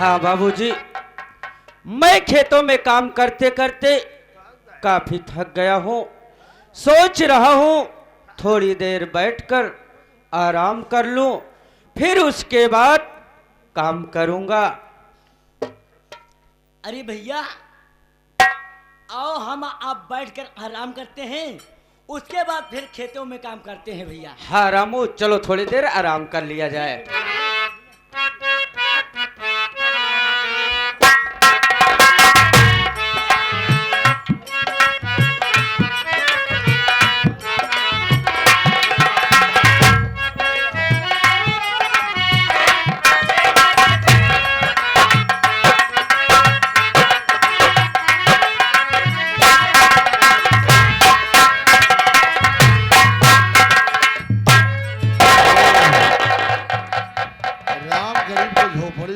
हाँ बाबूजी, मैं खेतों में काम करते करते काफी थक गया हूँ। सोच रहा हूँ थोड़ी देर बैठकर आराम कर लूं, फिर उसके बाद काम करूंगा। अरे भैया आओ, हम आप बैठकर आराम करते हैं, उसके बाद फिर खेतों में काम करते हैं भैया। हाँ रामू, चलो थोड़ी देर आराम कर लिया जाए।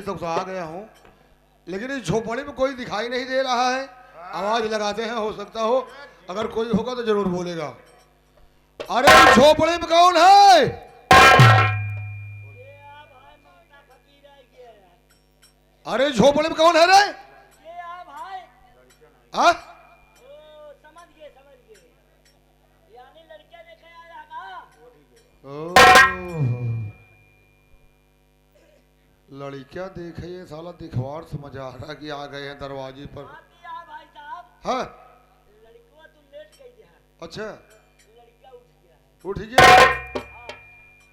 तो आ गया हूँ, लेकिन इस झोपड़ी में कोई दिखाई नहीं दे रहा है। आवाज लगाते हैं, हो सकता हो अगर कोई होगा तो जरूर बोलेगा। अरे इस झोपड़ी में कौन है? अरे झोपड़ी में कौन है रे? हाँ? लड़कियां देखे, ये साला दिखवार समझ आ रहा कि आ गए हैं दरवाजे पर। हाँ अच्छा, उठ गया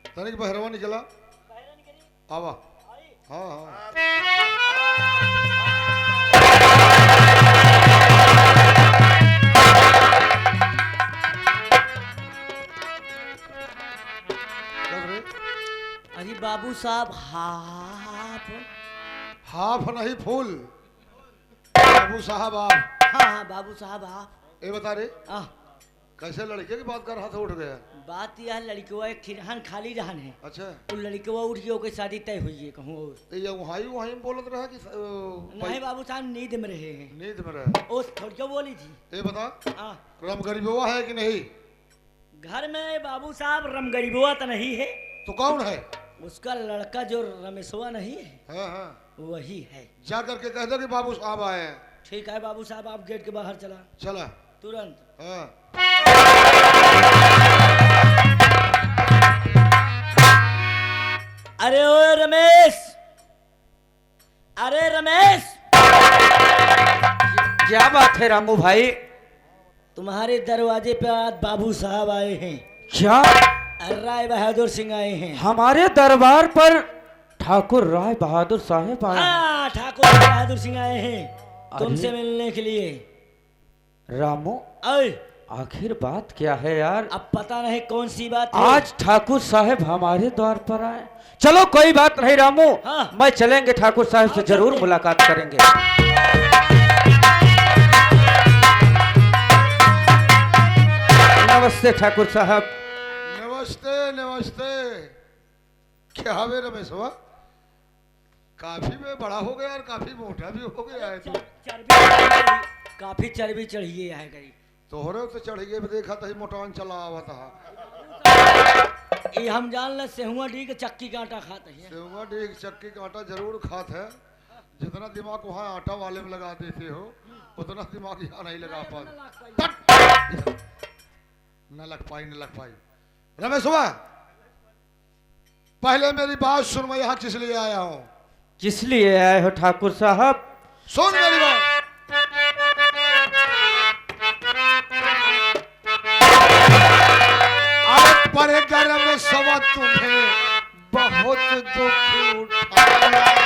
तनिक बहरवा निकला। आवा हाँ हाँ अरे बाबू साहब, हाफ हाफ नहीं फूल। बाबू साहब आप? हाँ हाँ बाबू साहब आप। ये बता रे कैसे लड़के की बात कर रहा था, उठ गया? बात यह लड़कियों एक खिरहन खाली रहन है। अच्छा, तो लड़कियों उठ गई, शादी तय हुई है कहूँ। तो ये वहीं बोलत रहा कि नहीं बाबू साहब, नींद में रहे हैं। नींद में रहे? ओ थोड़ी क्यों बोली थी? ये बता रम गरीबुआ है कि नहीं? घर में बाबू साहब रम गरीबुआ तो नहीं है। तो कौन है? उसका लड़का जो रमेशवा नहीं है, हाँ हाँ, वही है। जा करके कह दो कि बाबू साहब आए हैं। ठीक है बाबू साहब, आप गेट के बाहर चला। चला तुरंत। हाँ। अरे ओ रमेश, अरे रमेश, क्या बात है रामू भाई? तुम्हारे दरवाजे पे आज बाबू साहब आए हैं। क्या? राय बहादुर सिंह आए हैं हमारे दरबार पर? ठाकुर राय बहादुर साहब आए? हाँ, ठाकुर राय बहादुर सिंह आए हैं तुमसे मिलने के लिए। रामू, आखिर बात क्या है यार? अब पता नहीं कौन सी बात है। आज ठाकुर साहब हमारे द्वार पर आए। चलो कोई बात नहीं रामू, हाँ। मैं चलेंगे, ठाकुर साहब से जरूर मुलाकात करेंगे। नमस्ते ठाकुर साहब। नमस्ते नमस्ते। क्या है रमेश हुआ? काफी में बड़ा हो गया और काफी मोटा भी हो गया है तू। काफी चर्बी चढ़ी है गई। तोहरे तो चढ़ गए, देखा था मोटान चला आवा था। ये हम जान ले सेहुआ डी के चक्की का आटा खाते हैं। सेहुआ डी के चक्की का आटा जरूर खाते हैं। जितना दिमाग वहाँ आटा वाले में लगा देते हो, उतना दिमाग यहाँ नहीं लगा पाते। न लग पाई। रमेश हुआ, पहले मेरी बात सुन, मैं यहाँ किस लिए आया हूँ? किस लिए आए हो ठाकुर साहब? सुन मेरी बात। आज बड़े घर में सवा तुम्हें बहुत दुख उठाया।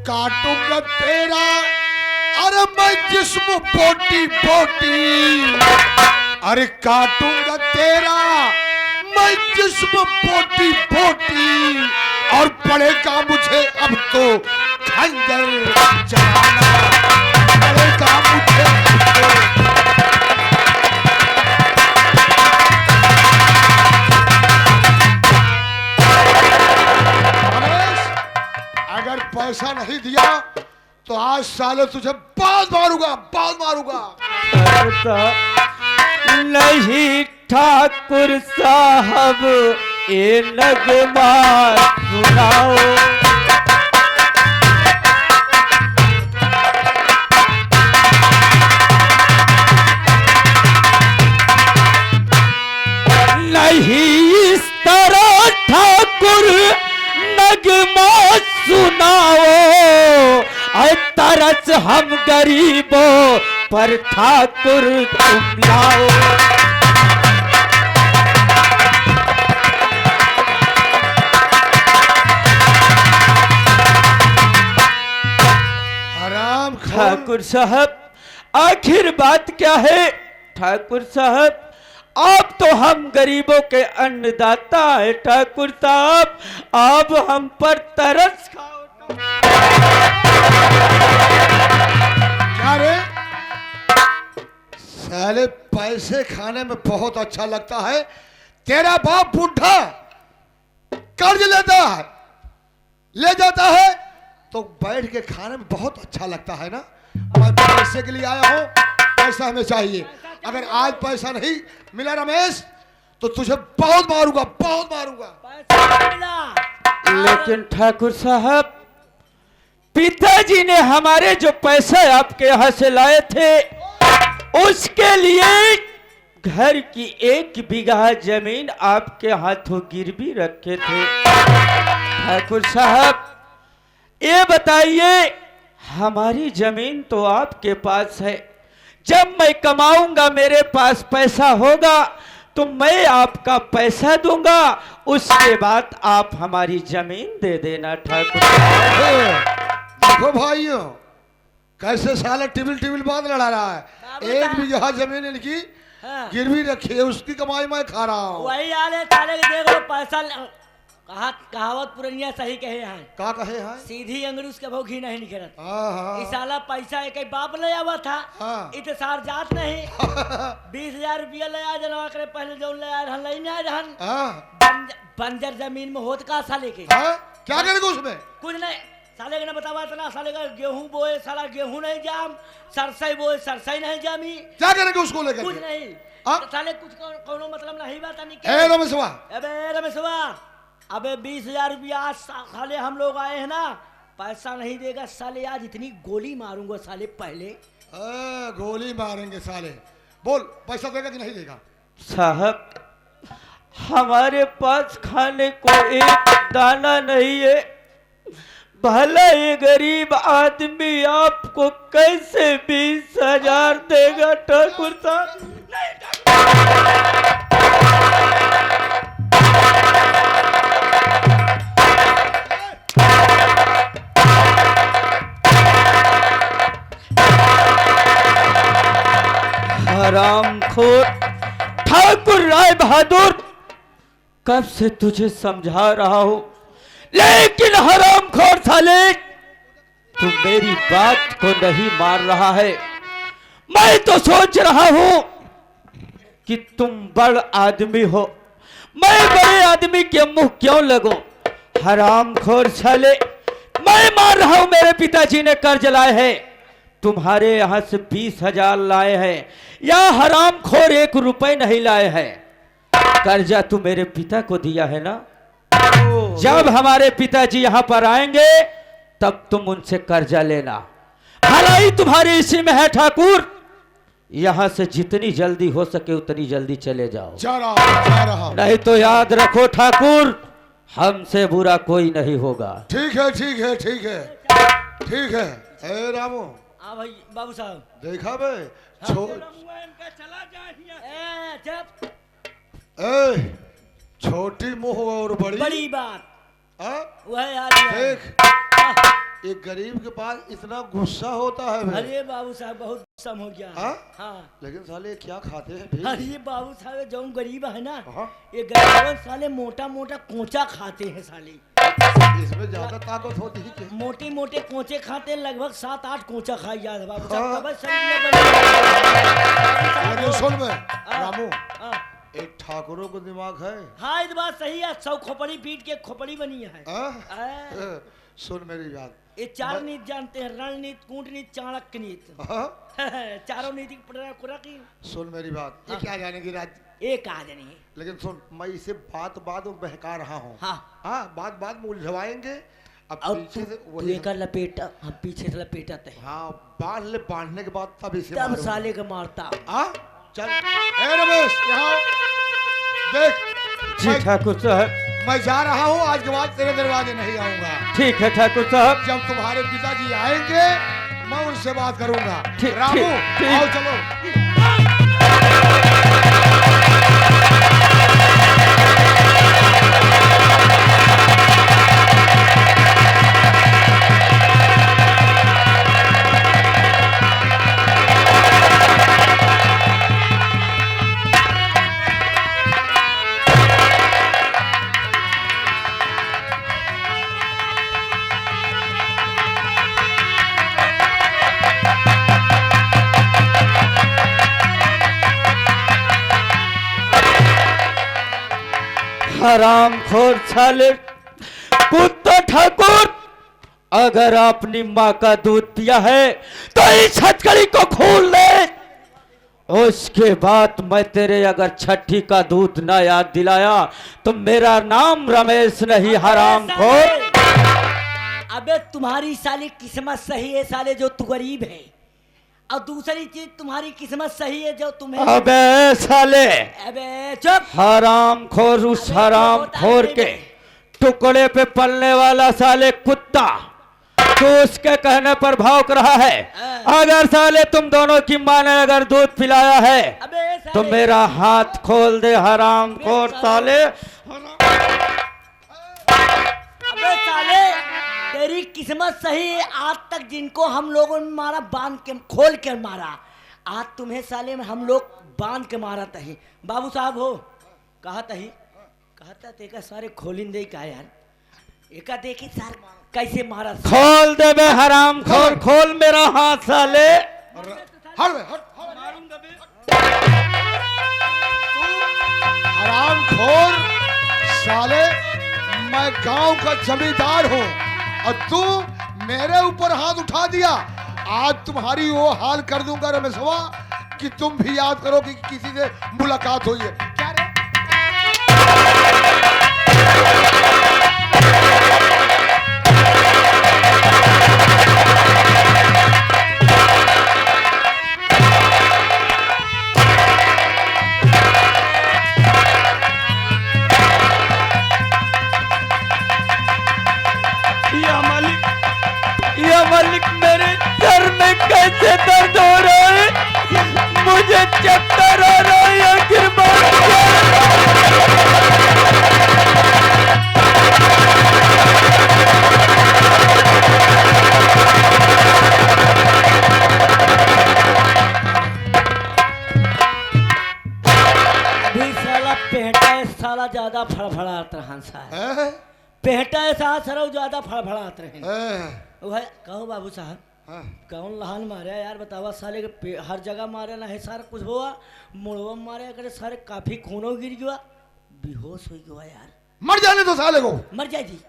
काटूंगा तेरा, अरे मैं जिस्म बोटी बोटी, अरे काटूंगा तेरा मैं जिस्म बोटी बोटी, और पड़ेगा मुझे अब तो खंजर चलाना, पड़ेगा मुझे अब तो। रमेश, अगर पैसा नहीं दिया तो आज साले तुझे बहुत मारूंगा, बहुत मारूंगा। नहीं ठाकुर साहब ये नगमा सुनाओ, नहीं इस तरह ठाकुर नगमा सुनाओ, तरस हम गरीबों पर ठाकुर तुम लाओ। हराम ठाकुर साहब आखिर बात क्या है? ठाकुर साहब आप तो हम गरीबों के अन्नदाता है। ठाकुर साहब आप हम पर तरस खाओ। क्या रे? साले पैसे खाने में बहुत अच्छा लगता है। तेरा बाप बुढ़ा कर्ज लेता है, ले जाता है तो बैठ के खाने में बहुत अच्छा लगता है ना। मैं पैसे के लिए आया हूँ, पैसा हमें चाहिए। अगर आज पैसा नहीं मिला रमेश तो तुझे बहुत मारूंगा, बहुत मारूंगा। पैसा मिला। लेकिन ठाकुर साहब पिताजी ने हमारे जो पैसे आपके यहाँ से लाए थे उसके लिए घर की 1 बीघा जमीन आपके हाथों गिरवी रखे थे। ठाकुर साहब ये बताइए हमारी जमीन तो आपके पास है, जब मैं कमाऊंगा मेरे पास पैसा होगा तो मैं आपका पैसा दूंगा, उसके बाद आप हमारी जमीन दे देना। ठाकुर साहब देखो भाइयों कैसे साला टिबिल टिबिल बात लड़ा रहा है। बाबू 1 साहब। बीघा जमीन इनकी हाँ। गिरवी रखी है, उसकी कमाई मैं खा रहा हूँ। वही आले साले के देख लो पैसा कहावत पुरनिया सही कहे हैं, का कहे हैं? सीधी अंगरूस के भौखी नहीं निकलत। हाँ इस साला पैसा एक ही बाप ले आवा था, हाँ। इत सार जात नहीं 20,000 रुपया ले आ जनवा करे पहले जो ले आए रहन नहीं आए रहन। हाँ बंजर जमीन में होत का साले के हाँ क्या करेंगे उसमें? कुछ नहीं। साले के ना बतावा इतना, साले का गेहूं बोए साला गेहूं नहीं जाम, सरसई बोए सरसई नहीं जामी, क्या करेंगे उसको लेकर? कुछ नहीं। हाँ? साले कुछ कोनो मतलब नहीं बात नहीं। ए रमेशवा, अबे रमेशवा, अबे 20,000 रुपया आज साले हम लोग आए हैं ना, पैसा नहीं देगा साले आज इतनी गोली मारूंगा साले पहले। गोली मारेंगे साले। बोल पैसा देगा कि नहीं देगा? साहब हमारे पास खाने को एक दाना नहीं है, भला ये गरीब आदमी आपको कैसे 20,000 देगा? ठाकुर साहब हरामखोर ठाकुर राय बहादुर, कब से तुझे समझा रहा हूं लेकिन हरामखोर साले तू मेरी बात को नहीं मान रहा है। मैं तो सोच रहा हूं कि तुम बड़ आदमी हो, मैं बड़े आदमी के मुंह क्यों लगूं? हरामखोर साले मैं मान रहा हूं मेरे पिताजी ने कर्ज लाए हैं, तुम्हारे यहां से 20,000 लाए हैं, या हरामखोर 1 रुपए नहीं लाए हैं। कर्जा तू मेरे पिता को दिया है ना, जब हमारे पिताजी यहाँ पर आएंगे तब तुम उनसे कर्जा लेना। भलाई तुम्हारे इसी में है ठाकुर, यहाँ से जितनी जल्दी हो सके उतनी जल्दी चले जाओ। जा रहा हूं। नहीं तो याद रखो ठाकुर हमसे बुरा कोई नहीं होगा। ठीक है ठीक है ठीक है ठीक है। ए रामू, हाँ भाई बाबू साहब, देखा बे छोटी मुंह और बड़ी बड़ी बात हाँ? वह यार देख एक गरीब के पास इतना गुस्सा होता है बे। अरे बाबू साहब बहुत गुस्सा हो गया। हाँ? हाँ। लेकिन साले क्या खाते हैं भी? अरे बाबू साहब जो गरीब है ना, हाँ? ये गरीब साले मोटा मोटा कोचा खाते हैं साले। इसमें ज्यादा ताकत होती है क्या? मोटे मोटे कोचे खाते लगभग 7-8 कोचा खाई जाते बाबू साहब हाँ। तब शरीर में बने। लेकिन सुन में हाँ। रामू, हाँ। एक ठाकुरों को दिमाग है। हाँ ये बात सही है, 100 खोपड़ी पीट के खोपड़ी बनी है। हाँ? हाँ। सुन मेरी बात। ये 4 नीति जानते हैं, रणनीति, कूटनीति, चाणक्य नीति। हाँ? चारों नीति की। सुन मेरी बात, ये क्या जानेगी राज? एक आज नहीं। लेकिन सुन, मैं इसे बात बात में बहका रहा हूँ। हाँ। हाँ, बात बात में उलझवाएंगे। अब और पीछे से तू वही एक लपेटा, हम पीछे से लपेटाते हैं। हाँ, बांध ले, बांधने के बाद तब इसे तब मारूंगा। साले का मारता। हाँ, चल। ए रमेश, यहाँ देख। जी ठाकुर साहब। मैं जा रहा हूँ, आज के बाद तेरे दरवाजे नहीं आऊंगा। ठीक है ठाकुर साहब। जब तुम्हारे पिताजी आएंगे, मैं उनसे बात करूंगा। ठीक, रामू, ठीक, ठीक। आओ चलो। हराम खोर साले कुत्ता ठाकुर, अगर अपनी माँ का दूध पिया है तो इस हथकड़ी को खोल ले। उसके बाद मैं तेरे अगर छठी का दूध ना याद दिलाया तो मेरा नाम रमेश नहीं, हराम खोर। अबे तुम्हारी साली किस्मत सही है साले जो तू गरीब है, और दूसरी चीज तुम्हारी किस्मत सही है जो तुम्हें। अबे साले, अबे चुप। हराम खोर, उस अबे हराम होता खोर है के नहीं। टुकड़े पे पलने वाला साले कुत्ता तो उसके कहने पर भौंक रहा है। अगर साले तुम दोनों की माँ ने अगर दूध पिलाया है अबे साले। तो मेरा हाथ खोल दे, हराम खोर साले। अबे साले तेरी किस्मत सही है, आज तक जिनको हम लोगों ने मारा बांध के खोल के मारा, आज तुम्हें साले में हम लोग बांध के मारा तही। बाबू साहब हो कहा तही, कहता तेका सारे खोलिंदे का यार, एका देखी सर कैसे मारा। खोल दे बे हराम खोर, खोल मेरा हाथ साले। हट बे, हट। हराम खोर साले, मैं गांव का जमींदार हूँ और तू मेरे ऊपर हाथ उठा दिया। आज तुम्हारी वो हाल कर दूंगा रमेशवा कि तुम भी याद करो कि किसी से मुलाकात हुई है। क्या रे? या मालिक मेरे सर में कैसे दर्द हो रहा है, मुझे चक्कर आ रहा है, आखिर बात क्या अभी साला पेहटा साला ज्यादा फड़फड़ात रहा साला, पेहटा साला सरव ज्यादा फड़फड़ात रहे। वह कहो बाबू साहब, कौन लहान मारे यार बतावा साले के हर जगह मारे ना है, सारा कुछ हुआ मुड़वा मारे करे सारे काफी खूनो गिर गया, बेहोश हो गया यार। मर जाने दो साले को, मर जाए जी।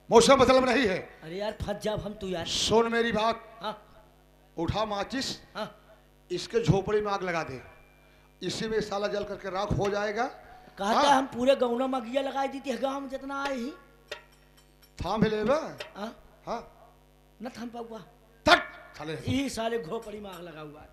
मौसम मतलब नहीं है। अरे यार फंस जा हम तू यार। सुन मेरी बात, हाँ उठा माचिस, हाँ। इसके झोपड़ी में आग लगा दे, इसी में साला जल करके राख हो जाएगा। कहता है हम पूरे गौना मगिया लगाई दी थी गाँव में जितना आए ही। थाम ले बा। हाँ हाँ, न थम पाऊआ, तट साले। यही साले घोपड़ी में आग लगा हुआ है।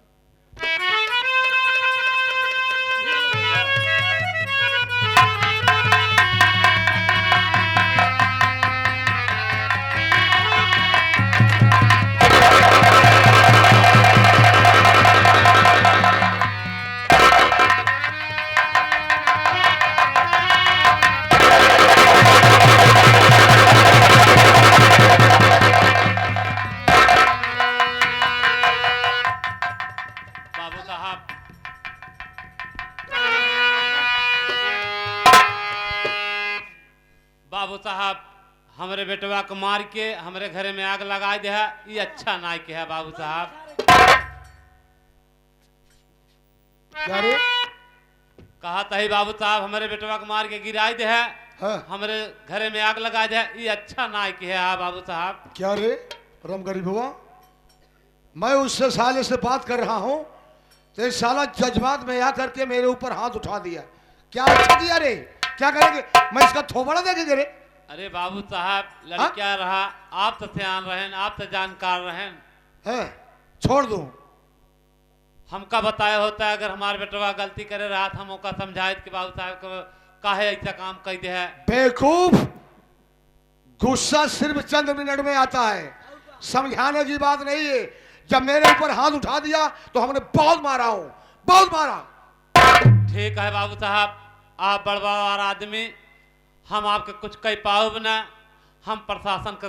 को मार के हमारे घरे में आग लगा दे है, ये अच्छा नाय के है बाबू साहब। क्या रे? कहा था ही बाबू साहब हमारे बेटवा को मार के गिराई दे है, हाँ। हमारे घरे में आग लगा दे है, ये अच्छा नाय के है हाँ बाबू साहब। क्या रे राम गरीब हुआ? मैं उससे साले से बात कर रहा हूँ, तो इस साला जज्बात में आ करके मेरे ऊपर हाथ उठा दिया। क्या अच्छा किया रे? क्या करेंगे? मैं इसका थोबड़ा देखेंगे रे? अरे बाबू साहब लड़किया रहा, आप तो ध्यान रहें, आप तो जानकार रहें, है छोड़ दूं? हमका बताया होता है अगर हमारे बेटवा गलती करे रहा था हमका समझाए कि बाबू साहब को काहे ऐसा काम कर दे है। बेवकूफ, गुस्सा सिर्फ चंद मिनट में आता है, समझाने की बात नहीं है। जब मेरे ऊपर हाथ उठा दिया तो हमने बहुत मारा हूं, बहुत मारा। ठीक है बाबू साहब, आप बड़बार आदमी, हम आपके कुछ कह पाओ ना, हम प्रशासन का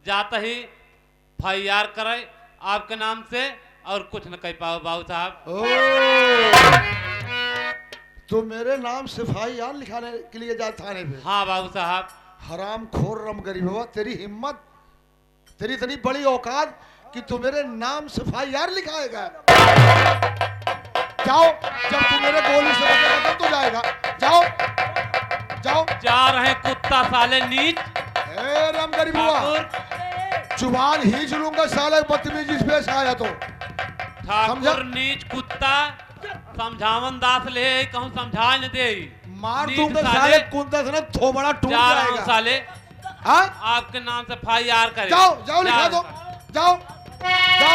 जाते ही FIR करे आपके नाम से और कुछ न कह पाओ बाबू साहब। तो मेरे नाम से FIR लिखाने के लिए जा थाने पे? हाँ बाबू साहब। हराम खोर रम गरीब बाबा, तेरी हिम्मत, तेरी इतनी बड़ी औकात कि तू मेरे नाम से FIR लिखाएगा? जाओ, जब तू मेरे गोली से बचेगा तब तो जाएगा। जाओ जाओ। जा रहे कुत्ता साले नीच। ए राम गरीब बाबा, जुबान ही लूंगा साले, बदतमीजी पेश आया तो। ठाकुर नीच कुत्ता, समझावन दास ले कहूँ समझा न दे, मार दूंगा साले, कुंदा से ना थोबड़ा टूट जाएगा साले। हाँ? आपके नाम से FIR करे। जाओ जाओ लिखा दो, जाओ जाओ।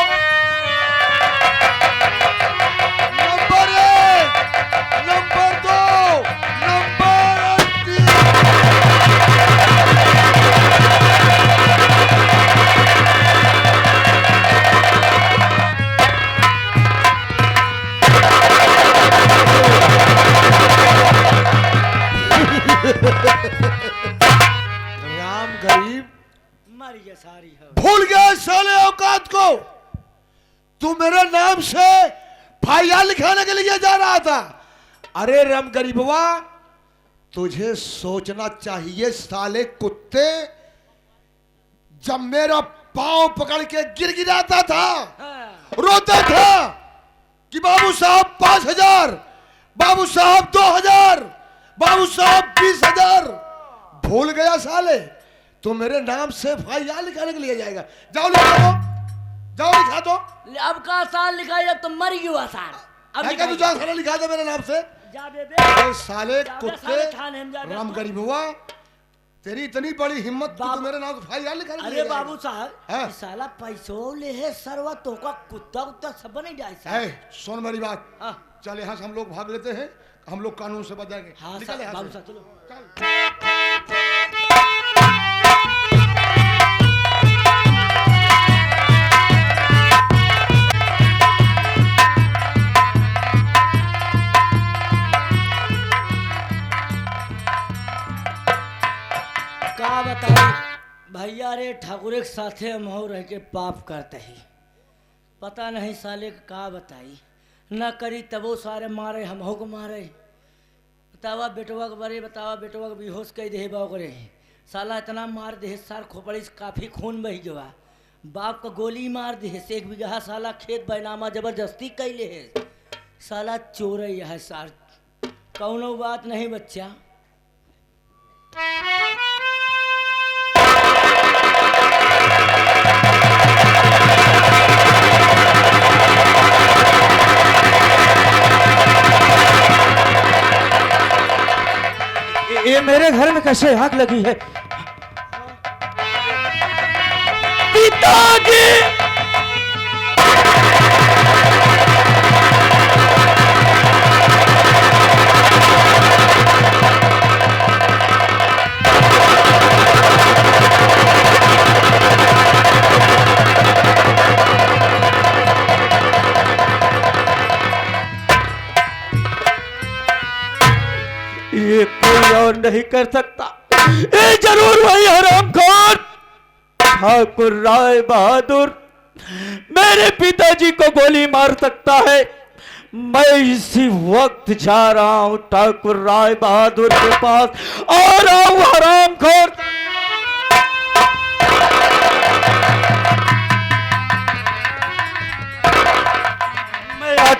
Number 1, number 2, number 3। राम गरीब मर गया सारी है। भूल गए साले औकात को? तू मेरे नाम से FIR लिखाने के लिए जा रहा था? अरे राम गरीबवा, तुझे सोचना चाहिए साले कुत्ते। जब मेरा पांव पकड़ के गिराता था, रोता था कि बाबू साहब 5,000, बाबू साहब 2,000, बाबू साहब 20,000। भूल गया साले? तो मेरे नाम से FIR लिखाने के लिए जाएगा? जाओ लिखा दो, जाओ लिखा दो। अब का साल लिखाया तो मर गया साल। अब क्या तू जाओ साला लिखा दे मेरे नाम से। जा बेबे। अरे साले कुत्ते, साले खाने हम जा बे। राम गरीब हुआ, तेरी इतनी बड़ी हिम्मत, तू मेरे नाम से FIR लिखाने के लिए अरे जाएगा? बाबू साहब, हाँ? ये साला पैसों ले है सरवा, तो का कुत्ता कुत्ता सब नहीं जाए साहब। ए, सुन मेरी बात, हाँ चल यहाँ से हम लोग भाग लेते हैं, हम लोग कानून से बच जाएंगे। हाँ निकल साहब, यहाँ बाबू से। साहब चलो। चल। का बताई भैया रे, ठाकुर के साथे हम हो रह के पाप करते ही, पता नहीं साले का बताई, न करी तबो सारे मारे, हम हो को मारे। बतावा बेटवा के बरे, बतावा बेटवा के बेहोश कई दे बाकरे, साला इतना मार दे सार खोपड़ी से काफी खून बही गवा। बाप का गोली मार दे, 1 बीघा साला खेत बैनामा जबरदस्ती कैले है। साला चोर है सार, कौनो बात नहीं बच्चा। ये मेरे घर में कैसे आग लगी है? पिताजी! ये कोई और नहीं कर सकता, ये जरूर वही हरामखोर ठाकुर राय बहादुर मेरे पिताजी को गोली मार सकता है। मैं इसी वक्त जा रहा हूं ठाकुर राय बहादुर के पास, और हरामखोर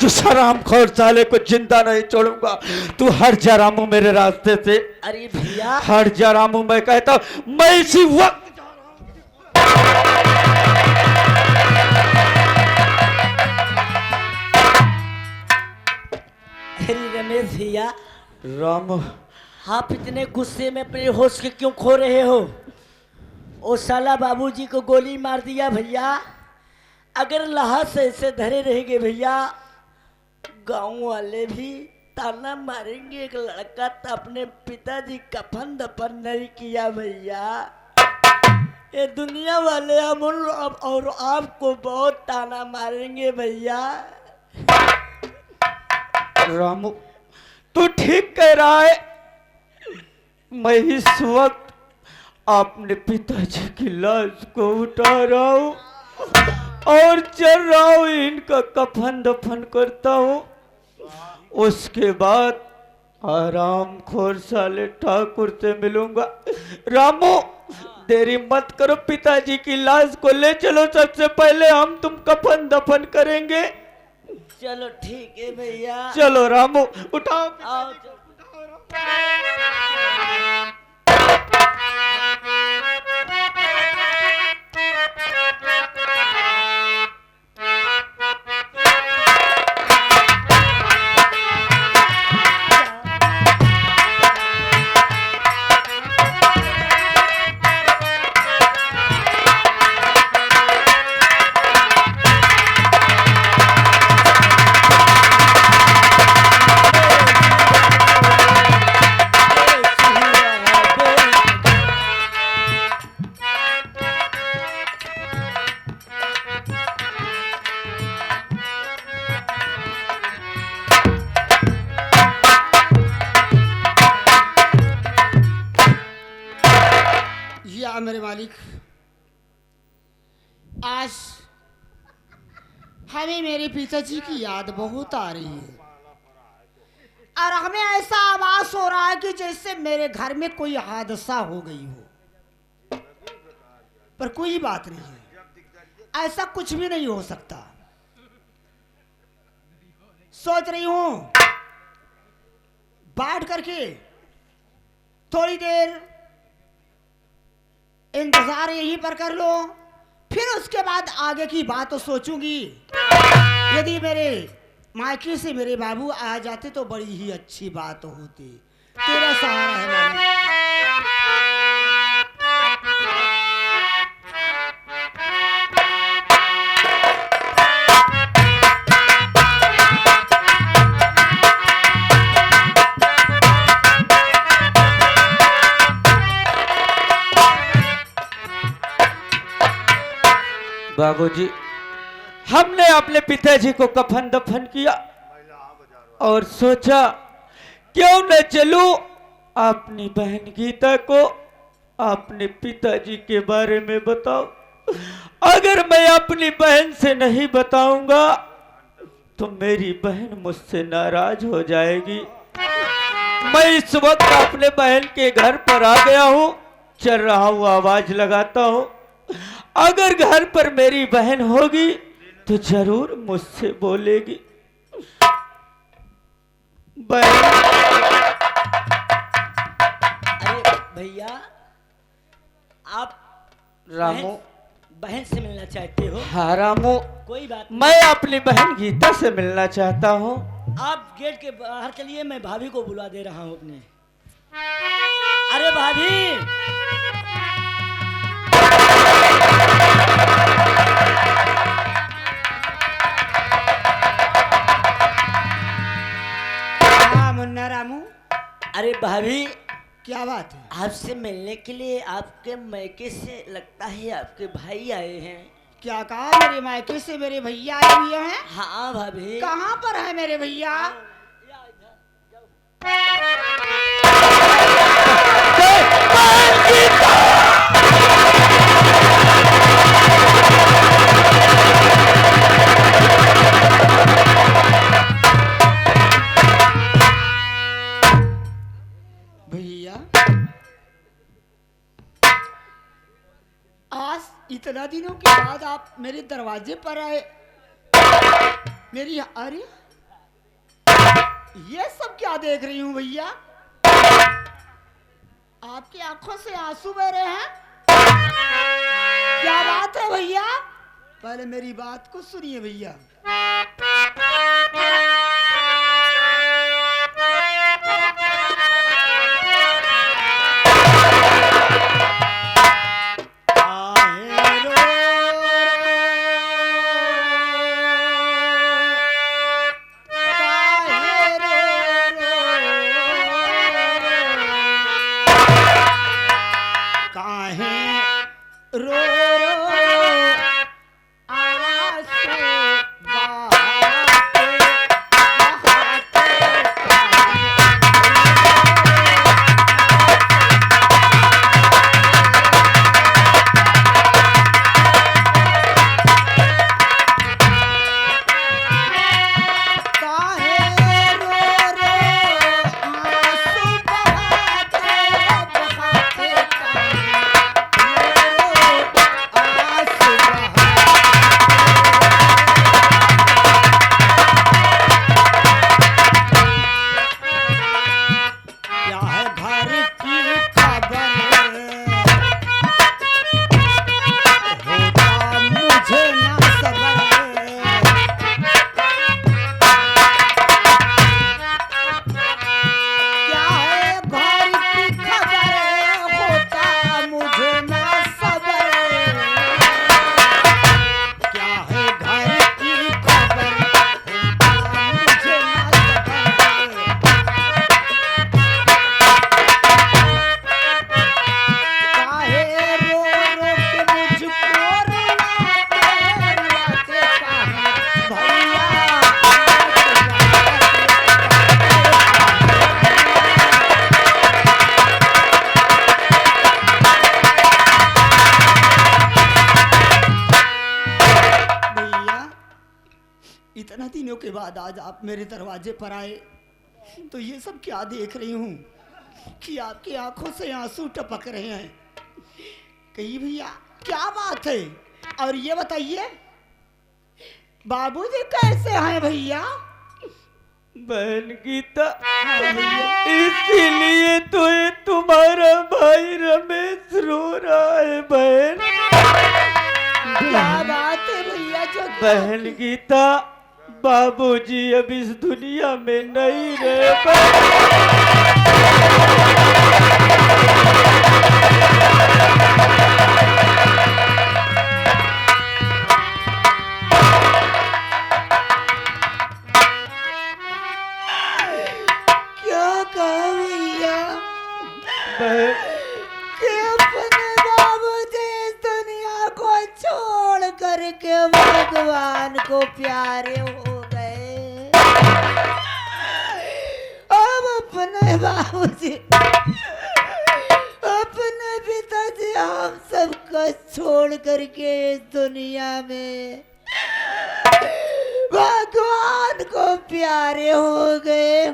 जिस हरामखोर साले को जिंदा नहीं छोड़ूंगा। तू हट जा रामू मेरे रास्ते से, अरे भैया हट जा रामू। मैं कहता हूं मैं इसी वक्त अरे रमेश भैया, रामू आप इतने गुस्से में अपने होश के क्यों खो रहे हो? ओ साला बाबूजी को गोली मार दिया भैया। अगर लाश से ऐसे धरे रहेंगे भैया, गांव वाले भी ताना मारेंगे। एक लड़का तो अपने पिताजी कफन दफन नहीं किया भैया। ये दुनिया वाले हम और आपको बहुत ताना मारेंगे भैया। रामू तू ठीक कह रहा है। मैं इस वक्त अपने पिताजी की लाश को उठा रहा हूं और चल रहा हूं, इनका कफन दफन करता हूं। उसके बाद आराम खोर साले ठाकुर से मिलूंगा। रामू देरी मत करो, पिताजी की लाश को ले चलो। सबसे पहले हम तुम कफन दफन करेंगे। चलो ठीक है भैया, चलो रामू उठाओ। आओ मेरे मालिक, आज हमें मेरे पिताजी की याद बहुत आ रही है और हमें ऐसा आभास हो रहा है कि जैसे मेरे घर में कोई हादसा हो गई हो। पर कोई बात नहीं है, ऐसा कुछ भी नहीं हो सकता। सोच रही हूं बैठ करके थोड़ी देर इंतजार यहीं पर कर लो, फिर उसके बाद आगे की बात तो सोचूंगी। यदि मेरे मायके से मेरे बाबू आ जाते तो बड़ी ही अच्छी बात होती। तेरा सहारा है मालिक। बाबूजी, हमने अपने पिताजी को कफन दफन किया और सोचा क्यों न चलूं अपनी बहन गीता को अपने पिताजी के बारे में बताओ। अगर मैं अपनी बहन से नहीं बताऊंगा तो मेरी बहन मुझसे नाराज हो जाएगी। मैं इस वक्त अपने बहन के घर पर आ गया हूं, चल रहा हूं, आवाज लगाता हूं। अगर घर पर मेरी बहन होगी तो जरूर मुझसे बोलेगी। बहन, अरे भैया, आप रामू, बहन से मिलना चाहते हो? हाँ रामू, कोई बात नहीं। मैं अपनी बहन गीता से मिलना चाहता हूँ। आप गेट के बाहर चलिए, मैं भाभी को बुला दे रहा हूँ अपने। अरे भाभी, हाँ मुन्ना रामू, अरे भाभी, क्या बात है? आपसे मिलने के लिए आपके मायके से लगता है आपके भाई आए हैं। क्या कहा? मेरे मायके से मेरे भैया आए हुए हैं? हाँ भाभी। कहाँ पर है मेरे भैया? भैया, आज इतना दिनों के बाद आप मेरे दरवाजे पर आए। मेरी अरे ये सब क्या देख रही हूँ भैया? आपकी आंखों से आंसू बह रहे हैं? क्या बात है भैया? पहले मेरी बात को सुनिए भैया। इतना दिनों के बाद आज आप मेरे दरवाजे पर आए तो ये सब क्या देख रही हूँ कि आपकी आंखों से आंसू टपक रहे हैं। कही भैया क्या बात है? और ये बताइए बाबूजी कैसे हैं भैया? बहन गीता, इसीलिए तो ये तुम्हारा भाई रमेश रो रहा है बहन। क्या बात है भैया? जो बहन गीता, बाबूजी अब इस दुनिया में नहीं रहे। क्या कहा भैया बहन कि अपने बाबूजी इस दुनिया को छोड़ करके भगवान को प्यारे हो गए। अब अपने बाबूजी अपने पिताजी हम सबको छोड़ करके इस दुनिया में भगवान को प्यारे हो गए।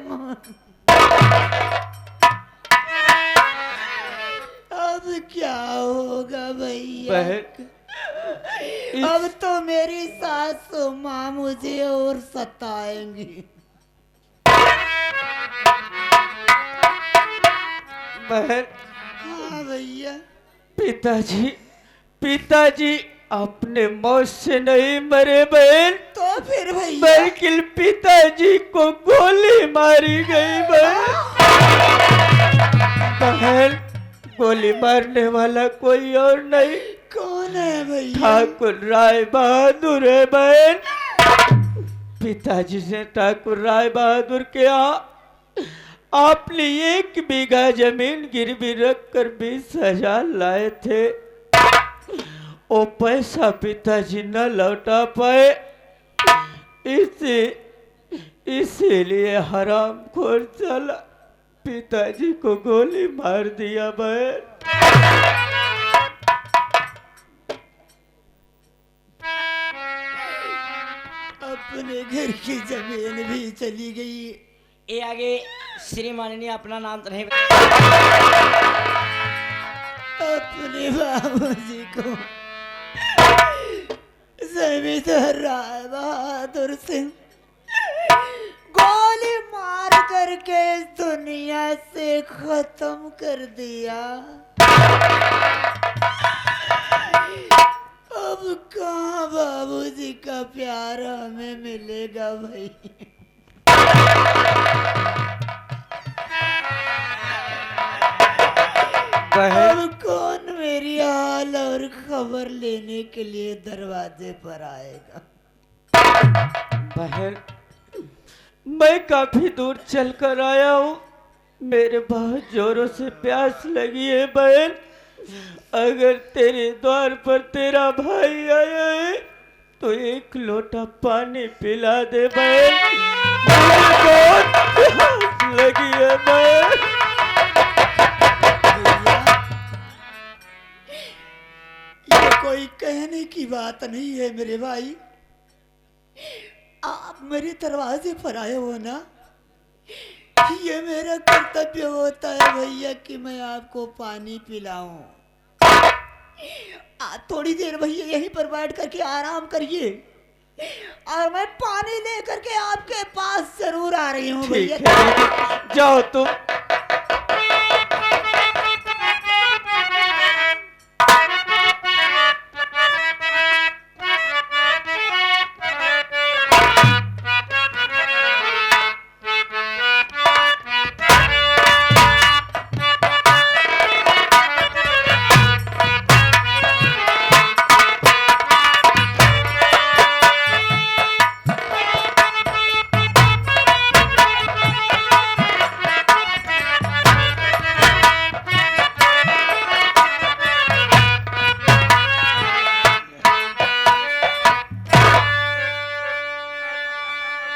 अब क्या होगा भैया? बहन अब तो मेरी सासू माँ मुझे और सताएंगी। बहन, हाँ भैया। पिताजी पिताजी अपने मौत से नहीं मरे बहन, तो फिर भैया बल्कि पिताजी को गोली मारी गई बहन। बहन, गोली मारने वाला कोई और नहीं, कौन है भैया? ठाकुर राय बहादुर है बहन। पिताजी से ठाकुर राय बहादुर के यहाँ आपने 1 बीघा जमीन गिरवी रखकर 20,000 लाए थे। वो पैसा पिताजी न लौटा पाए, इसीलिए हरामखोर चला पिताजी को गोली मार दिया बहन। अपने घर की जमीन भी चली गई। ये आगे श्री माननीय अपना नाम तो नहीं अपने बाबूजी को जमींदार राय बहादुर सिंह गोली मार करके इस दुनिया से खत्म कर दिया। अब कहाँ बाबूजी का प्यार हमें मिलेगा भाई। बहन अब कौन मेरी हाल और खबर लेने के लिए दरवाजे पर आएगा। बहन मैं काफी दूर चलकर आया हूँ, मेरे बहुत जोरों से प्यास लगी है बहन। अगर तेरे द्वार पर तेरा भाई आया है तो एक लोटा पानी पिला दे बहन, मुझे बहुत प्यास लगी है बहन। ये कोई कहने की बात नहीं है मेरे भाई। आप मेरे दरवाजे पर आए हो ना, ये मेरा कर्तव्य होता है भैया कि मैं आपको पानी पिलाऊं। आप थोड़ी देर भैया यहीं पर बैठ करके आराम करिए और मैं पानी लेकर के आपके पास जरूर आ रही हूँ ठीक भैया। है दीदी, जाओ तुम।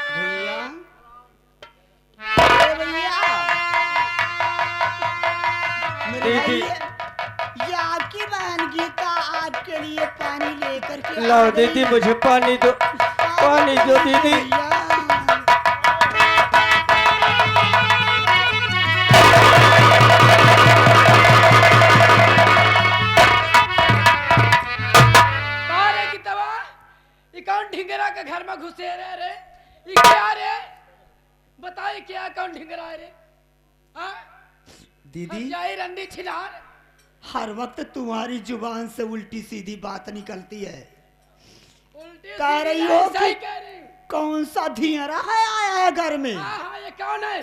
भैया, अरे भैया, मेरे दीदी। भाई, ये आपकी बहन गीता आपके लिए पानी लेकर के आ लाओ गई। दीदी मुझे पानी दो, पानी दो दीदी। भैया, अरे की तवा ये कौन ढिंगरा के घर में घुसे रहे रे? ये क्या रे? बताइए क्या कौन ढिंगरा है रे? हाँ? दीदी जाई रंडी छिलार। हर वक्त तुम्हारी जुबान से उल्टी सीधी बात निकलती है। उल्टी कह सीधी रही नहीं, हो सही कि- कह रही। कौन सा धियरा है आया है घर में। हाँ हाँ ये कौन है?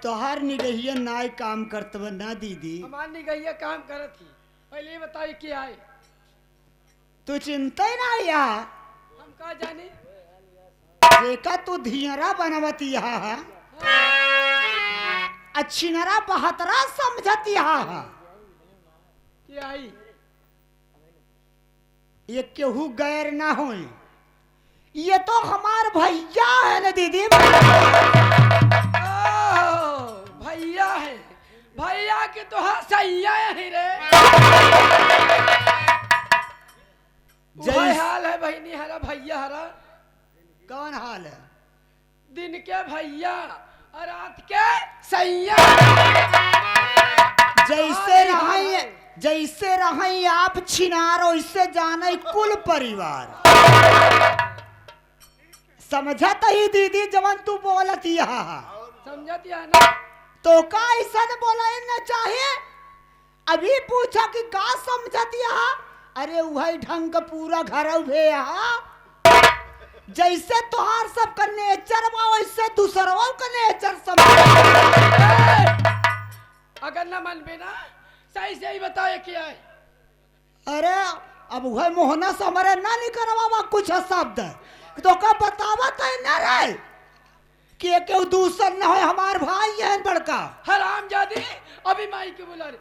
तो हर निगहिया नाय काम करतव ना दीदी। हमार निगहिया काम करत थी। पहले ये बताइए क्या है? तू चिंता ही ना यहाँ हम का जाने? देखा तू धियरा बनवती यहाँ अच्छी नरा बहतरा समझती यहाँ। क्या आई? ये केहू गैर ना हो, ये तो हमार भैया है ना दीदी। ओह, भैया है। भैया के तो हाँ सैया है रे। वही हाल है बहनी हरा भैया हरा। कौन हाल है? दिन के भैया और रात के सैया। जैसे रहे आप छिनार वैसे जाने कुल परिवार। समझत ही दीदी जवन तू बोलत यहाँ समझती है ना? तो का ऐसा बोला न चाहिए। अभी पूछा कि का समझत यहाँ। अरे वही ढंग का पूरा घर उभे यहाँ। जैसे तुहार सब का नेचर बा वैसे दूसरों का नेचर समझ। अगर न मन में ना सही से ही बताए क्या है। अरे अब वह मोहना से हमारे ना निकलवा कुछ शब्द तो का बतावा तो न रहे कि केहू दूसर न हो हमार भाई है बड़का। हराम जादी अभी माई के बुला रहे।